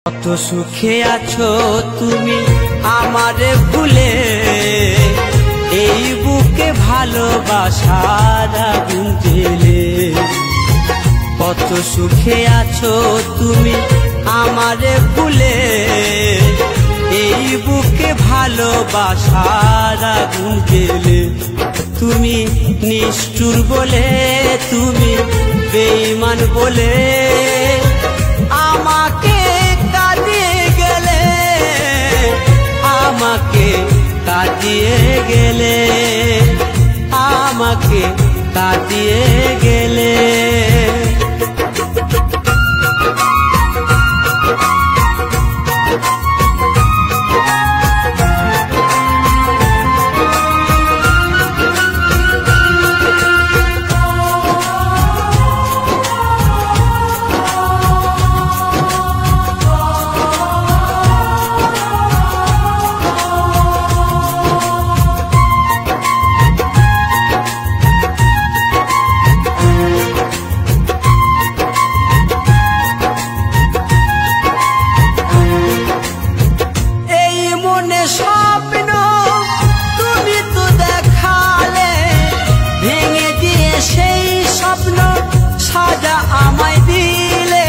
কত সুখে আছো তুমি আমারে ভুলে, এই বুকে ভালোবাসার আগুন জ্বেলে। কত সুখে আছো তুমি আমারে ভুলে, এই বুকে ভালোবাসার আগুন জ্বেলে। তুমি নিষ্ঠুর বলে, তুমি বেঈমান বলে আমাকে কাঁদিয়ে গেলে, আমাকে কাঁদিয়ে গেলে, আমাকে কাঁদিয়ে গেলে। স্বপ্ন তুমি তো দেখালে, ভেঙে দিয়ে সেই স্বপ্ন সাজা আমায় দিলে।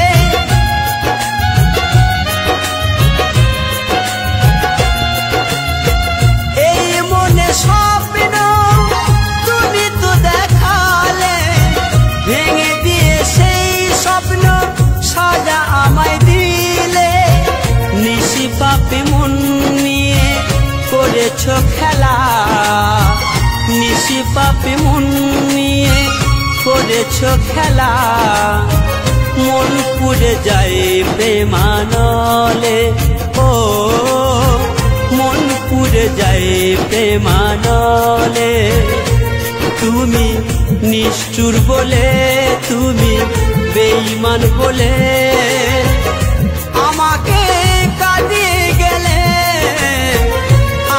এই মনে স্বপ্ন তুমি তো দেখালে, ভেঙে দিয়ে সেই স্বপ্ন সাজা আমায় দিলে। নিশি পাপে মন নিয়ে করেছো খেলা, নিশি পাপে মন নিয়ে করেছো খেলা। মন পুড়ে যায় প্রেমানলে, ও মন পুড়ে যায় প্রেমানলে। তুমি নিষ্ঠুর বলে, তুমি বেঈমান বলে আমাকে কাঁদিয়ে গেলে,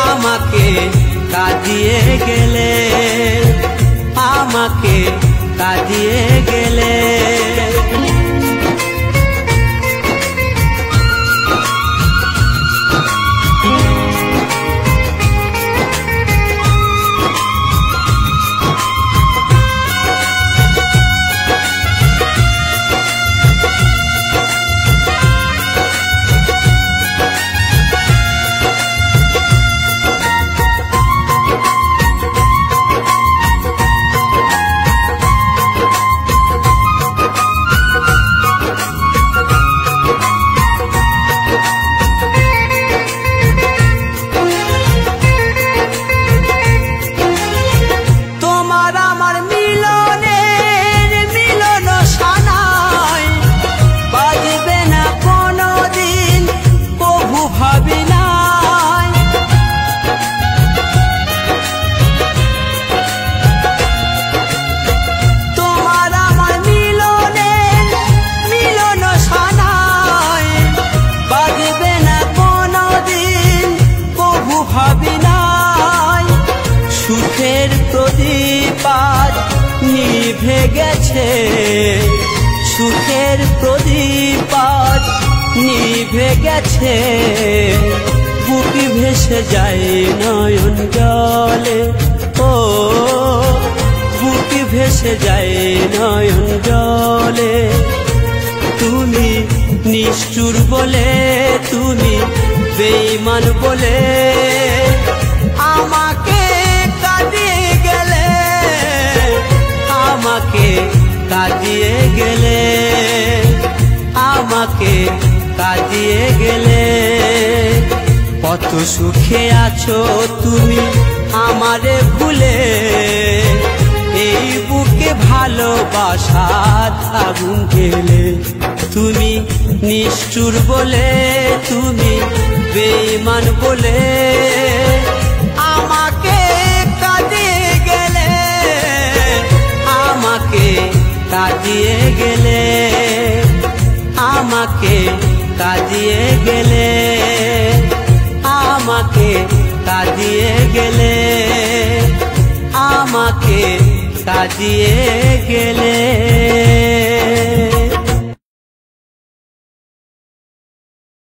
আমাকে কাঁদিয়ে গেলে, আমাকে কাঁদিয়ে গেলে। সুখের প্রদীপ আজ নিভে গেছে, সুখের প্রদীপ আজ নিভে গেছে। বুক ভেসে যায় নয়ন জলে, ও বুক ভেসে যায় নয়ন জলে। তুমি নিষ্ঠুর বলে, তুমি বেঈমান বলে আমাকে কাঁদিয়ে গেলে, আমাকে কাঁদিয়ে গেলে, আমাকে কাঁদিয়ে গেলে। কত সুখে আছো তুমি আমারে ভুলে, এই বুকে ভালোবাসার আগুন জ্বেলে। তুমি নিষ্ঠুর বলে, তুমি বেঈমান বলে আমাকে কাঁদিয়ে গেলে, আমাকে কাঁদিয়ে গেলে, আমাকে কাঁদিয়ে গেলে, আমাকে কাঁদিয়ে গেলে, আমাকে কাঁদিয়ে গেলে।